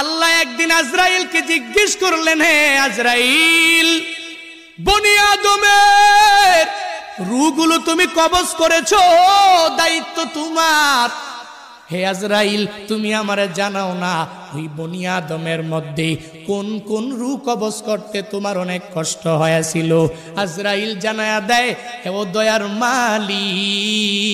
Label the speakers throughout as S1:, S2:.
S1: আল্লাহ একদিন আজরাইলকে জিজ্ঞেস করলেন, হে আজরাইল, বনি আদমের রূহগুলো তুমি কবজ করেছো, দায়িত্ব তোমার। হে আজরাইল, তুমি আমারে জানাও না ওই বনি আদমের মধ্যে কোন কোন রূহ কবজ করতে তোমার অনেক কষ্ট হয়েছিল। আজরাইল জানায়া দেয়, হে ও দয়ার মালিক,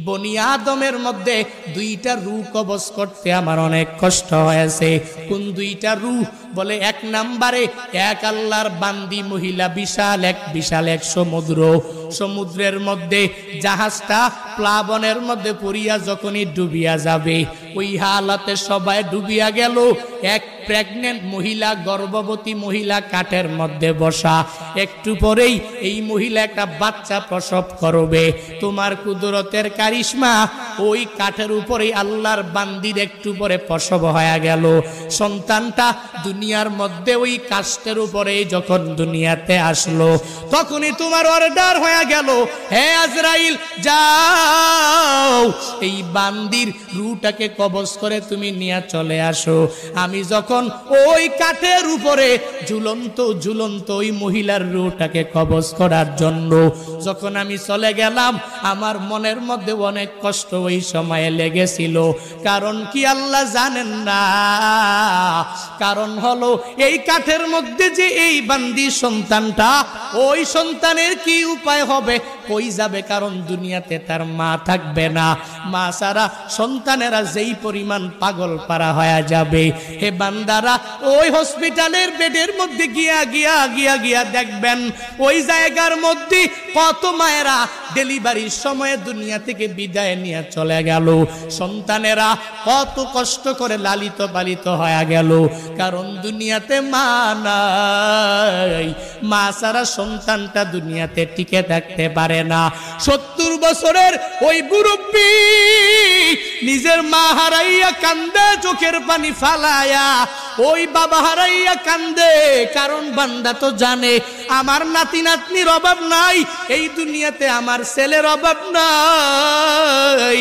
S1: বনি আদমের মধ্যে দুইটা রূহ কবজ করতে আমার অনেক কষ্ট হয়েছে। কোন দুইটা রূহ? বলে এক নাম্বারে এক আল্লাহর বান্দি মহিলা, বিশাল এক সমুদ্রের মধ্যে জাহাজটা প্লাবনের মধ্যে পড়িয়া যখনই ডুবিয়া যাবে, ওই হালাতে সবাই ডুবিয়া গেল। এক প্রেগনেন্ট মহিলা, গর্ভবতী মহিলা কাঠের মধ্যে বসা, একটু পরেই এই মহিলা একটা বাচ্চা প্রসব করবে। তোমার কুদরতের কারিশমা, ওই কাঠের উপরে আল্লাহর বান্দির একটু পরে প্রসব হয়ে গেল। সন্তানটা দুনিয়ার মধ্যে ওই কাষ্ঠের উপরে যখন দুনিয়াতে আসলো, তখনই তোমার অর্ডার হয়ে গেল, হে আজরাইল, যাও এই বান্দির রূহটাকে কবজ করে তুমি নিয়ে চলে আসো। আমি যখন ওই কাঠের উপরে ঝুলন্ত ওই মহিলার রূহটাকে কবজ করার জন্য যখন আমি চলে গেলাম, আমার মনের মধ্যে অনেক কষ্ট ওই সময়ে লেগেছিল। কারণ কি আল্লাহ জানেন না? কারণ হলো এই কাঠের মধ্যে যে এই বান্দি সন্তানটা, ওই সন্তানের কি উপায় হবে, কই যাবে? কারণ দুনিয়াতে তার মা থাকবে না। মা ছাড়া সন্তানেরা যেই পরিমাণ পাগল পারা হয়ে যাবে। হে বান্দারা, ওই হসপিটালের বেডের মধ্যে গিয়া দেখবেন, ওই জায়গার মধ্যে কত মায়েরা ডেলিভারির সময় দুনিয়া থেকে বিদায় নিয়ে চলে গেল। সন্তানেরা কত কষ্ট করে লালিত পালিত হয়ে গেল। কারণ দুনিয়াতে মা নাই। মা ছাড়া সন্তানটা দুনিয়াতে টিকে থাকতে পারে না। 70 বছরের ওই মুরব্বী নিজের মা হারাইয়া কান্দে, চোখের পানি ফালায়া। ওই বাবা হারাইয়া কান্দে, কারণ বান্দা তো জানে আমার নাতি নাতনির অভাব নাই, এই দুনিয়াতে আমার ছেলের অভাব নাই।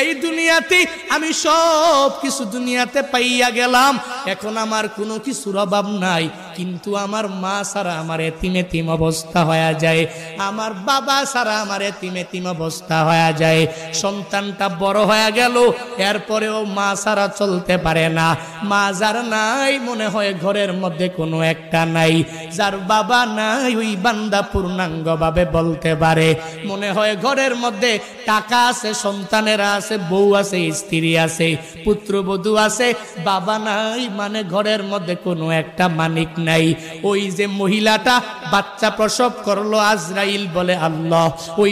S1: এই দুনিয়াতে আমি সব কিছু দুনিয়াতে পাইয়া গেলাম, এখন আমার কোনো কিছুর অভাব নাই। কিন্তু আমার মা ছাড়া আমার এতিম অবস্থা হয়ে যায়, আমার বাবা ছাড়া আমার এতিম অবস্থা হয়ে যায়। সন্তানটা বড় হয়ে গেল, এরপরেও মা ছাড়া চলতে পারে না। মা যার নাই, মনে হয় ঘরের মধ্যে কোনো একটা নাই। যার বাবা নাই, ওই বান্দা পূর্ণাঙ্গ ভাবে বলতে পারে মনে হয় ঘরের মধ্যে টাকা আছে, সন্তানেরা আছে, বউ আছে, স্ত্রী আছে, পুত্রবধূ আছে, বাবা নাই, মানে ঘরের মধ্যে কোনো একটা মানিক নাই। ওই যে মহিলাটা বাচ্চা প্রসব করলো, আজরাইল বলে আল্লাহ, ওই